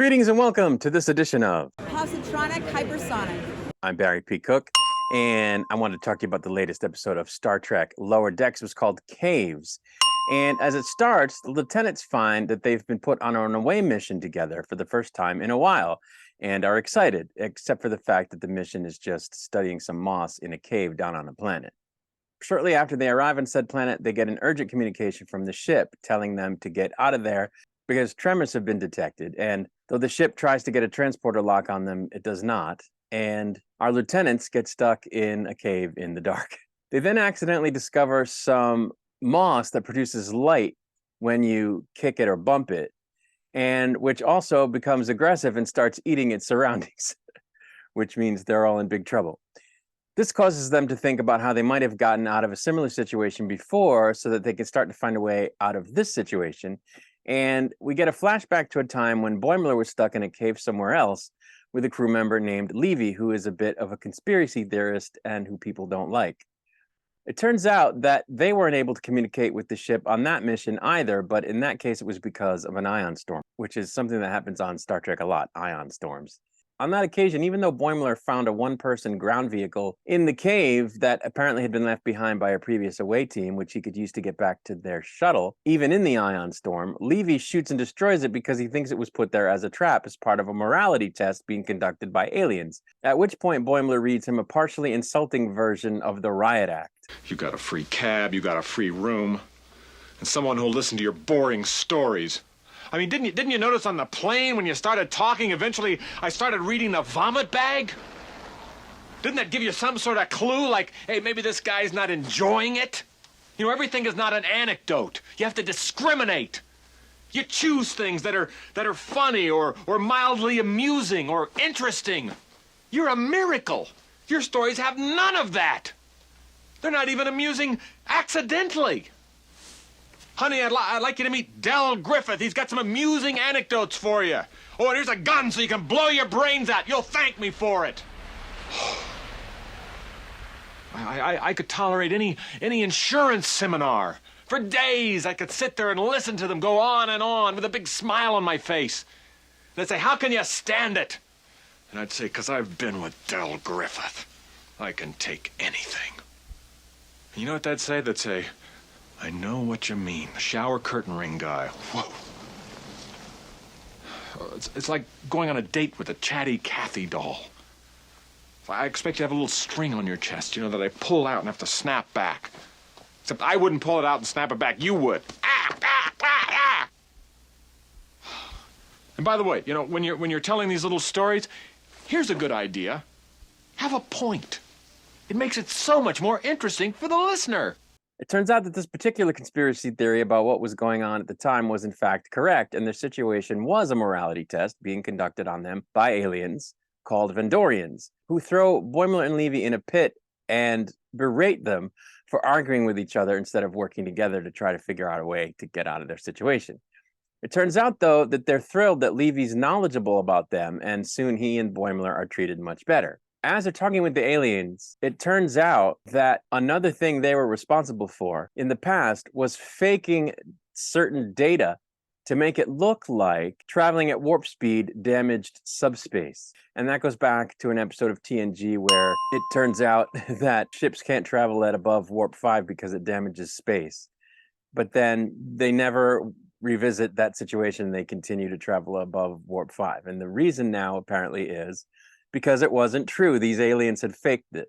Greetings and welcome to this edition of Positronic Hypersonic. I'm Barry P. Cook, and I wanted to talk to you about the latest episode of Star Trek Lower Decks. It was called Caves. And as it starts, the lieutenants find that they've been put on an away mission together for the first time in a while and are excited, except for the fact that the mission is just studying some moss in a cave down on a planet. Shortly after they arrive on said planet, they get an urgent communication from the ship telling them to get out of there because tremors have been detected. And though the ship tries to get a transporter lock on them, it does not. And our lieutenants get stuck in a cave in the dark. They then accidentally discover some moss that produces light when you kick it or bump it, and which also becomes aggressive and starts eating its surroundings, which means they're all in big trouble. This causes them to think about how they might have gotten out of a similar situation before so that they can start to find a way out of this situation. And we get a flashback to a time when BOIMLER was stuck in a cave somewhere else with a crew member named Levy, who is a bit of a conspiracy theorist and who people don't like. It turns out that they weren't able to communicate with the ship on that mission either, but in that case, it was because of an ion storm, which is something that happens on Star Trek a lot, ion storms. On that occasion, even though BOIMLER found a one-person ground vehicle in the cave that apparently had been left behind by a previous away team, which he could use to get back to their shuttle, even in the ion storm, Levy shoots and destroys it because he thinks it was put there as a trap as part of a morality test being conducted by aliens, at which point BOIMLER reads him a partially insulting version of the Riot Act. You got a free cab, you got a free room, and someone who'll listen to your boring stories. I mean, didn't you notice on the plane when you started talking, eventually I started reading the vomit bag? Didn't that give you some sort of clue, like, hey, maybe this guy's not enjoying it? You know, everything is not an anecdote. You have to discriminate. You choose things that are funny or mildly amusing or interesting. You're a miracle. Your stories have none of that. They're not even amusing accidentally. Honey, I'd like you to meet Del Griffith. He's got some amusing anecdotes for you. Oh, and here's a gun so you can blow your brains out. You'll thank me for it. I could tolerate any insurance seminar. For days, I could sit there and listen to them go on and on with a big smile on my face. They'd say, how can you stand it? And I'd say, 'cause I've been with Del Griffith. I can take anything. And you know what they'd say? They'd say, I know what you mean. The shower curtain ring guy. Whoa. It's like going on a date with a chatty Cathy doll. I expect you to have a little string on your chest, you know, that I pull out and have to snap back. Except I wouldn't pull it out and snap it back. You would. And by the way, you know, when you're telling these little stories, here's a good idea. Have a point. It makes it so much more interesting for the listener. It turns out that this particular conspiracy theory about what was going on at the time was in fact correct, and their situation was a morality test being conducted on them by aliens called Vendorians, who throw BOIMLER and Levy in a pit and berate them for arguing with each other instead of working together to try to figure out a way to get out of their situation. It turns out, though, that they're thrilled that Levy's knowledgeable about them, and soon he and BOIMLER are treated much better. As they're talking with the aliens, it turns out that another thing they were responsible for in the past was faking certain data to make it look like traveling at warp speed damaged subspace. And that goes back to an episode of TNG where it turns out that ships can't travel at above warp 5 because it damages space. But then they never revisit that situation. They continue to travel above warp 5. And the reason now apparently is because it wasn't true. These aliens had faked it.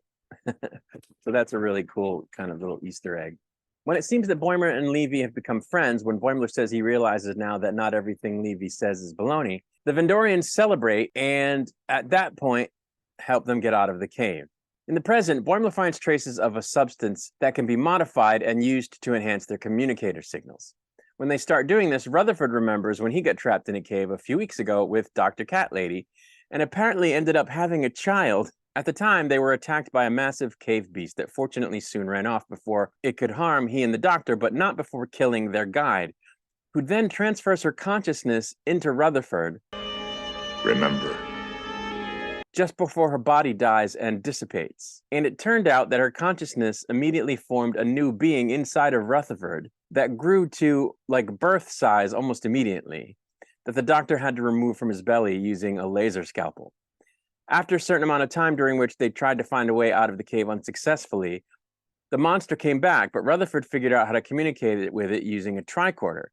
So that's a really cool kind of little Easter egg. When it seems that BOIMLER and Levy have become friends, when BOIMLER says he realizes now that not everything Levy says is baloney, the Vendorians celebrate and at that point help them get out of the cave. In the present, BOIMLER finds traces of a substance that can be modified and used to enhance their communicator signals. When they start doing this, Rutherford remembers when he got trapped in a cave a few weeks ago with Dr. Cat Lady, and apparently ended up having a child. At the time, they were attacked by a massive cave beast that fortunately soon ran off before it could harm he and the doctor, but not before killing their guide, who then transfers her consciousness into Rutherford. Remember. Just before her body dies and dissipates. And it turned out that her consciousness immediately formed a new being inside of Rutherford that grew to like birth size almost immediately. that the doctor had to remove from his belly using a laser scalpel. After a certain amount of time during which they tried to find a way out of the cave unsuccessfully, the monster came back, but Rutherford figured out how to communicate with it using a tricorder.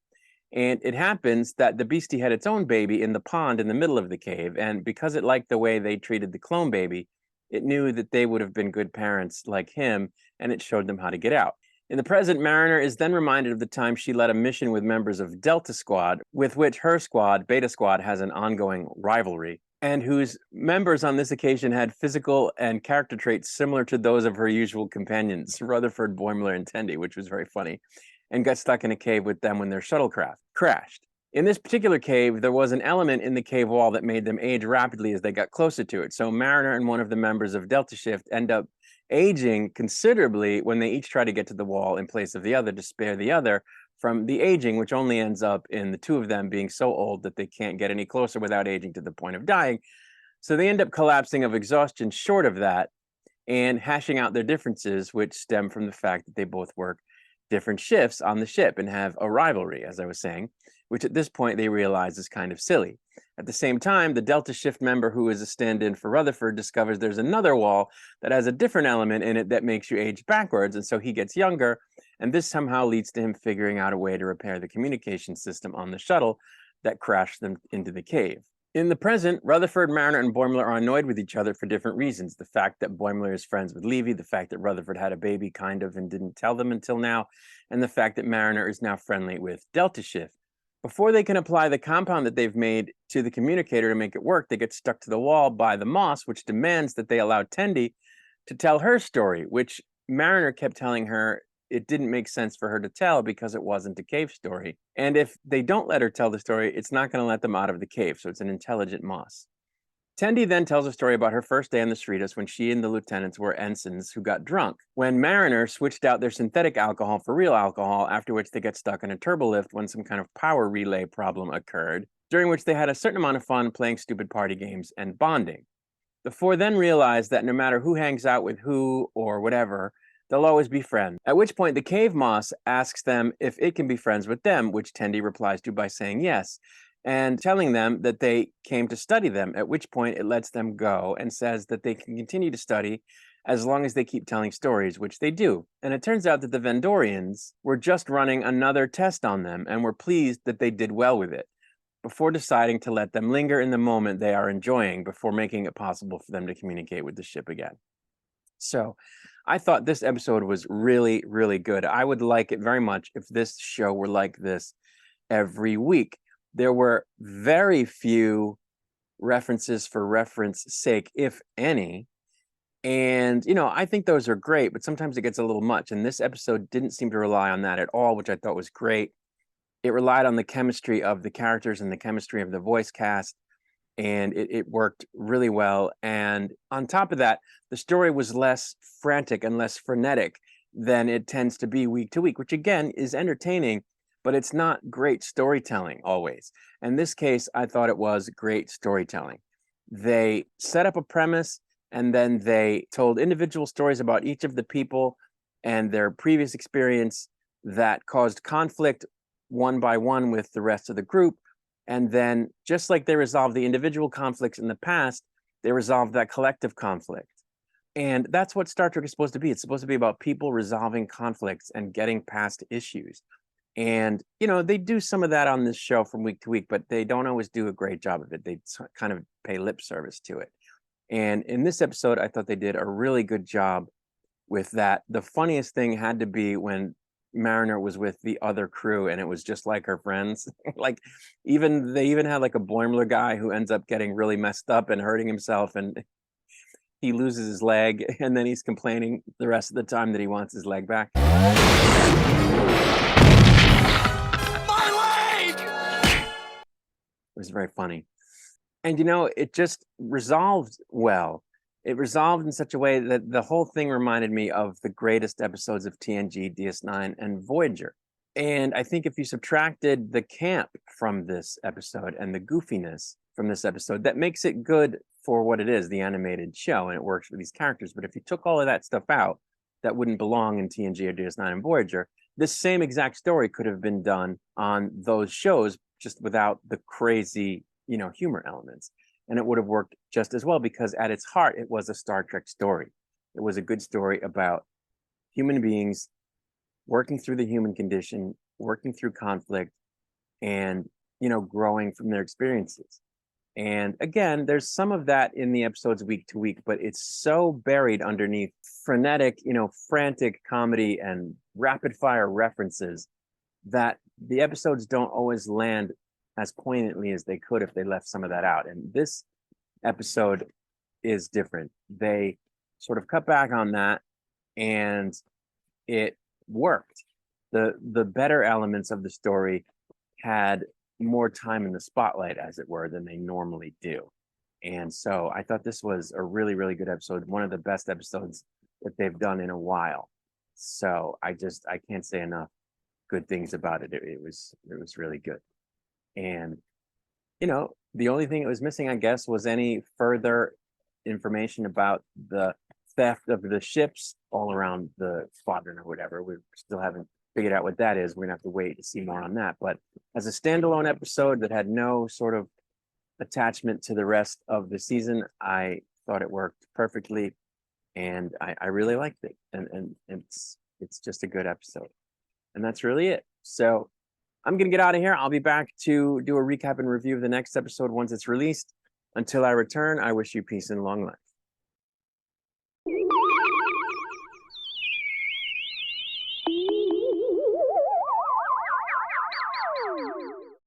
And it happens that the beastie had its own baby in the pond in the middle of the cave, and because it liked the way they treated the clone baby, it knew that they would have been good parents like him, and it showed them how to get out. In the present, Mariner is then reminded of the time she led a mission with members of Delta Squad, with which her squad, Beta Squad, has an ongoing rivalry, and whose members on this occasion had physical and character traits similar to those of her usual companions, Rutherford, Boimler, and Tendi, which was very funny, and got stuck in a cave with them when their shuttlecraft crashed. In this particular cave, there was an element in the cave wall that made them age rapidly as they got closer to it. So Mariner and one of the members of Delta Shift end up aging considerably when they each try to get to the wall in place of the other to spare the other from the aging, which only ends up in the two of them being so old that they can't get any closer without aging to the point of dying. So they end up collapsing of exhaustion short of that and hashing out their differences, which stem from the fact that they both work different shifts on the ship and have a rivalry, as I was saying, which at this point they realize is kind of silly. At the same time, the Delta Shift member who is a stand-in for Rutherford discovers there's another wall that has a different element in it that makes you age backwards, and so he gets younger, and this somehow leads to him figuring out a way to repair the communication system on the shuttle that crashed them into the cave. In the present, Rutherford, Mariner, and Boimler are annoyed with each other for different reasons. The fact that Boimler is friends with Levy, the fact that Rutherford had a baby kind of and didn't tell them until now, and the fact that Mariner is now friendly with Delta Shift. Before they can apply the compound that they've made to the communicator to make it work, they get stuck to the wall by the moss, which demands that they allow Tendi to tell her story, which Mariner kept telling her it didn't make sense for her to tell because it wasn't a cave story. And if they don't let her tell the story, it's not going to let them out of the cave, so it's an intelligent moss. Tendi then tells a story about her first day on the Streetus when she and the lieutenants were ensigns who got drunk. When Mariner switched out their synthetic alcohol for real alcohol, after which they got stuck in a turbolift when some kind of power relay problem occurred, during which they had a certain amount of fun playing stupid party games and bonding. The four then realize that no matter who hangs out with who or whatever, they'll always be friends. At which point the cave moss asks them if it can be friends with them, which Tendi replies to by saying yes, and telling them that they came to study them, at which point it lets them go and says that they can continue to study as long as they keep telling stories, which they do. And it turns out that the Vendorians were just running another test on them and were pleased that they did well with it, before deciding to let them linger in the moment they are enjoying before making it possible for them to communicate with the ship again. So I thought this episode was really, really good. I would like it very much if this show were like this every week. There were very few references for reference sake, if any. And, I think those are great, but sometimes it gets a little much. And this episode didn't seem to rely on that at all, which I thought was great. It relied on the chemistry of the characters and the chemistry of the voice cast, and it worked really well. And on top of that, the story was less frantic and less frenetic than it tends to be week to week, which again is entertaining, but it's not great storytelling always. In this case, I thought it was great storytelling. They set up a premise, and then they told individual stories about each of the people and their previous experience that caused conflict one by one with the rest of the group. And then, just like they resolved the individual conflicts in the past, they resolved that collective conflict. And that's what Star Trek is supposed to be. It's supposed to be about people resolving conflicts and getting past issues. And, they do some of that on this show from week to week, but they don't always do a great job of it. They kind of pay lip service to it. And in this episode, I thought they did a really good job with that. The funniest thing had to be when Mariner was with the other crew and it was just like her friends. Like they even had like a Boimler guy who ends up getting really messed up and hurting himself, and he loses his leg, and then he's complaining the rest of the time that he wants his leg back. It was very funny. And, it just resolved well. It resolved in such a way that the whole thing reminded me of the greatest episodes of TNG, DS9, and Voyager. And I think if you subtracted the camp from this episode and the goofiness from this episode, that makes it good for what it is, the animated show, and it works for these characters. But if you took all of that stuff out, that wouldn't belong in TNG or DS9 and Voyager. This same exact story could have been done on those shows, just without the crazy, humor elements. And it would have worked just as well because at its heart, it was a Star Trek story. It was a good story about human beings working through the human condition, working through conflict, and, growing from their experiences. And again, there's some of that in the episodes week to week, but it's so buried underneath frenetic, frantic comedy and rapid fire references that the episodes don't always land as poignantly as they could if they left some of that out. And this episode is different. They sort of cut back on that and it worked. The better elements of the story had more time in the spotlight, as it were, than they normally do. And so I thought this was a really, really good episode, one of the best episodes that they've done in a while. So I can't say enough good things about it. It was really good. And the only thing it was missing, I guess, was any further information about the theft of the ships all around the squadron or whatever. We still haven't figured out what that is. We're gonna have to wait to see more on that. But as a standalone episode that had no sort of attachment to the rest of the season, I thought it worked perfectly, and I really liked it. And it's just a good episode, and that's really it. So I'm gonna get out of here. I'll be back to do a recap and review of the next episode once it's released. Until I return, I wish you peace and long life.